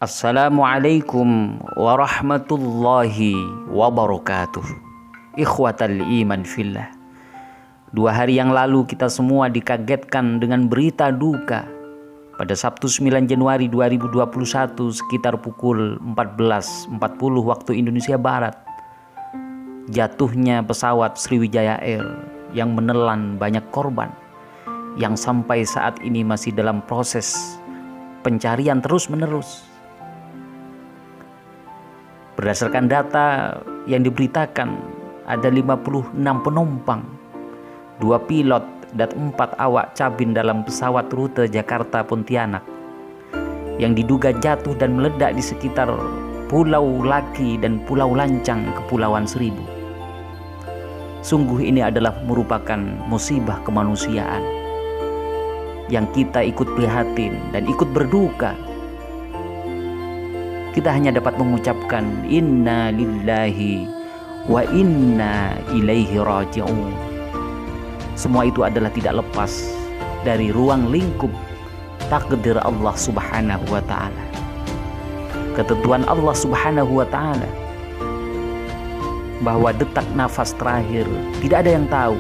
Assalamualaikum warahmatullahi wabarakatuh. Ikhwatal iman fillah. 2 hari yang lalu kita semua dikagetkan dengan berita duka. Pada Sabtu 9 Januari 2021 sekitar pukul 14.40 waktu Indonesia Barat, jatuhnya pesawat Sriwijaya Air yang menelan banyak korban yang sampai saat ini masih dalam proses pencarian terus-menerus. Berdasarkan data yang diberitakan, ada 56 penumpang, 2 pilot dan 4 awak cabin dalam pesawat rute Jakarta-Pontianak yang diduga jatuh dan meledak di sekitar Pulau Laki dan Pulau Lancang, Kepulauan Seribu. Sungguh ini adalah merupakan musibah kemanusiaan yang kita ikut prihatin dan ikut berduka. Kita hanya dapat mengucapkan inna lillahi wa inna ilaihi raji'un. Semua itu adalah tidak lepas dari ruang lingkup takdir Allah Subhanahu wa ta'ala, ketentuan Allah Subhanahu wa ta'ala, bahwa detak nafas terakhir tidak ada yang tahu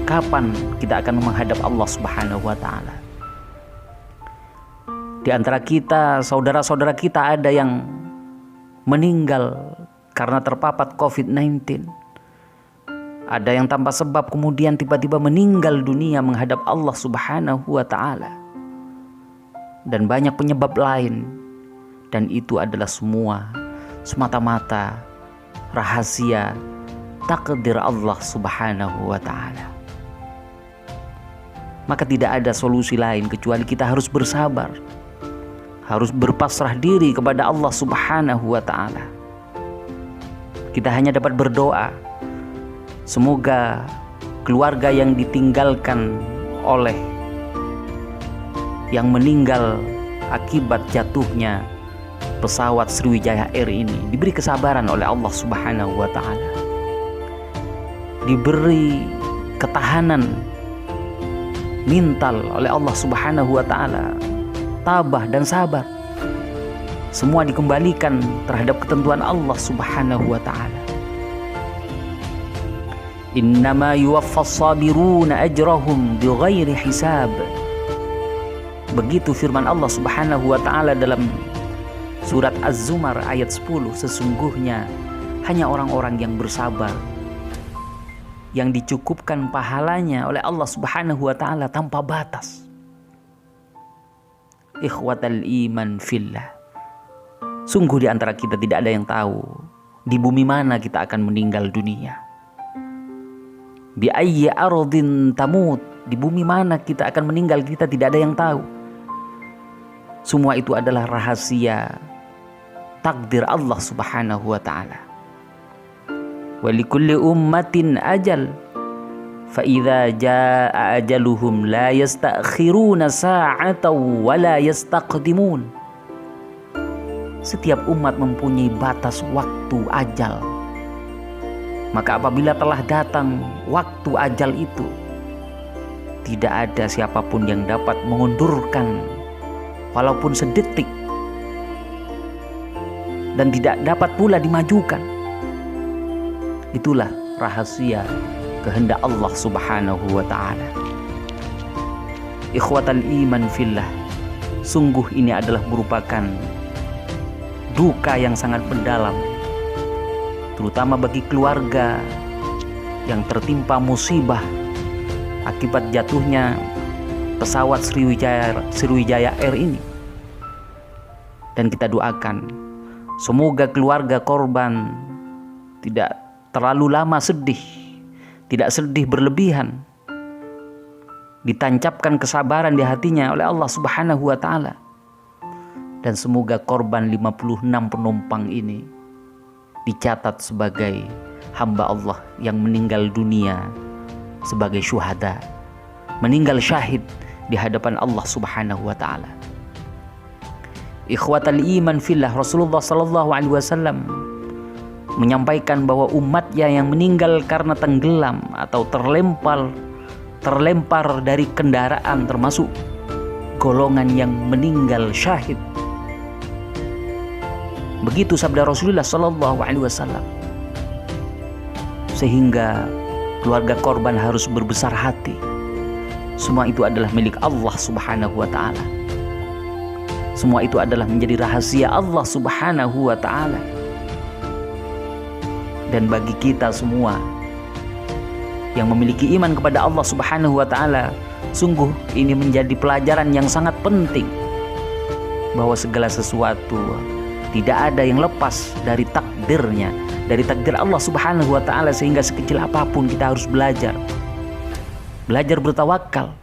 kapan kita akan menghadap Allah Subhanahu wa ta'ala. Di antara kita, saudara-saudara kita ada yang meninggal karena terpapar COVID-19. Ada yang tanpa sebab kemudian tiba-tiba meninggal dunia menghadap Allah Subhanahu wa ta'ala. Dan banyak penyebab lain. Dan itu adalah semua semata-mata rahasia takdir Allah Subhanahu wa ta'ala. Maka tidak ada solusi lain kecuali kita harus bersabar, harus berpasrah diri kepada Allah Subhanahu wa ta'ala. Kita hanya dapat berdoa, semoga keluarga yang ditinggalkan oleh yang meninggal akibat jatuhnya pesawat Sriwijaya Air ini diberi kesabaran oleh Allah Subhanahu wa ta'ala, diberi ketahanan mental oleh Allah Subhanahu wa ta'ala, tabah dan sabar. Semua dikembalikan terhadap ketentuan Allah Subhanahu wa ta'ala. Innama yuwaffas sabiruna ajrahum bighairi hisab. Begitu firman Allah Subhanahu wa ta'ala dalam surat Az-Zumar ayat 10. Sesungguhnya hanya orang-orang yang bersabar yang dicukupkan pahalanya oleh Allah Subhanahu wa ta'ala tanpa batas. Ikhwatal iman fillah. Sungguh di antara kita tidak ada yang tahu di bumi mana kita akan meninggal dunia. Bi ayyi ardin tamut, di bumi mana kita akan meninggal kita tidak ada yang tahu. Semua itu adalah rahasia takdir Allah Subhanahu wa ta'ala. Wa likulli ummatin ajal, fa idza jaa ajaluhum la yastakhiruna sa'atan wa la yastaqdimun. Setiap umat mempunyai batas waktu ajal. Maka apabila telah datang waktu ajal itu, tidak ada siapapun yang dapat mengundurkan walaupun sedetik, dan tidak dapat pula dimajukan. Itulah rahasia kehendak Allah Subhanahu wa ta'ala. Ikhwatal iman fillah, sungguh ini adalah merupakan duka yang sangat mendalam, terutama bagi keluarga yang tertimpa musibah akibat jatuhnya pesawat Sriwijaya Air ini. Dan kita doakan semoga keluarga korban tidak terlalu lama sedih, tidak sedih berlebihan, ditancapkan kesabaran di hatinya oleh Allah Subhanahu wa ta'ala. Dan semoga korban 56 penumpang ini dicatat sebagai hamba Allah yang meninggal dunia sebagai syuhada, meninggal syahid di hadapan Allah Subhanahu wa ta'ala. Ikhwatal iman fillah, Rasulullah sallallahu alaihi wasallam menyampaikan bahwa umatnya yang meninggal karena tenggelam atau terlempar dari kendaraan termasuk golongan yang meninggal syahid Begitu sabda Rasulullah Shallallahu Alaihi Wasallam. Sehingga keluarga korban harus berbesar hati. Semua itu adalah milik Allah Subhanahu wa Ta'ala. Semua itu adalah menjadi rahasia Allah Subhanahu wa Ta'ala. Dan bagi kita semua yang memiliki iman kepada Allah Subhanahu wa Ta'ala, sungguh ini menjadi pelajaran yang sangat penting, bahwa segala sesuatu tidak ada yang lepas dari takdirnya, dari takdir Allah Subhanahu wa Ta'ala. Sehingga sekecil apapun kita harus belajar bertawakal.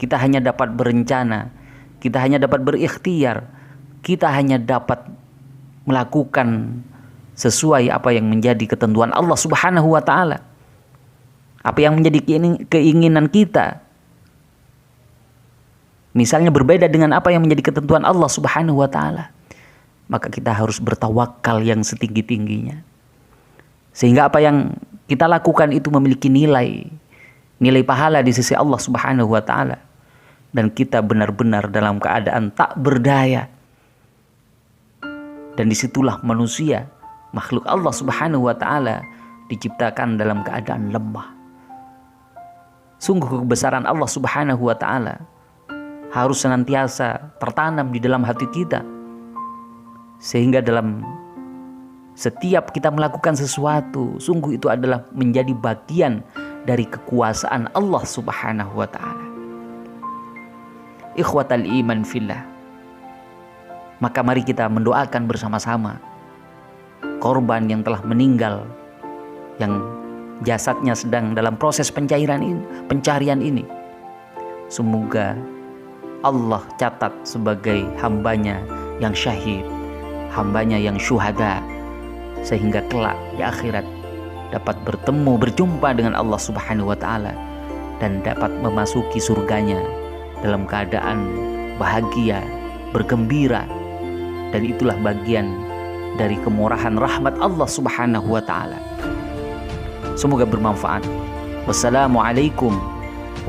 Kita hanya dapat berencana, kita hanya dapat berikhtiar, kita hanya dapat melakukan sesuai apa yang menjadi ketentuan Allah Subhanahu wa Ta'ala, apa yang menjadi keinginan kita. Misalnya berbeda dengan apa yang menjadi ketentuan Allah Subhanahu wa Ta'ala, maka kita harus bertawakal yang setinggi-tingginya. Sehingga apa yang kita lakukan itu memiliki nilai pahala di sisi Allah Subhanahu wa Ta'ala. Dan kita benar-benar dalam keadaan tak berdaya. Dan disitulah manusia, makhluk Allah Subhanahu wa Ta'ala, diciptakan dalam keadaan lemah. Sungguh kebesaran Allah Subhanahu wa Ta'ala harus senantiasa tertanam di dalam hati kita. Sehingga dalam setiap kita melakukan sesuatu, sungguh itu adalah menjadi bagian dari kekuasaan Allah Subhanahu wa Ta'ala. Ikhwatal iman fillah, maka mari kita mendoakan bersama-sama korban yang telah meninggal, yang jasadnya sedang dalam proses pencarian ini. Semoga Allah catat sebagai hambanya yang syahid, hambanya yang syuhada, sehingga kelak di akhirat dapat berjumpa dengan Allah Subhanahu wa Ta'ala, dan dapat memasuki surganya dalam keadaan bahagia, bergembira. Dan itulah bagian dari kemurahan rahmat Allah Subhanahu wa Ta'ala. Semoga bermanfaat. Wassalamualaikum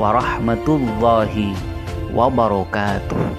warahmatullahi wabarakatuh.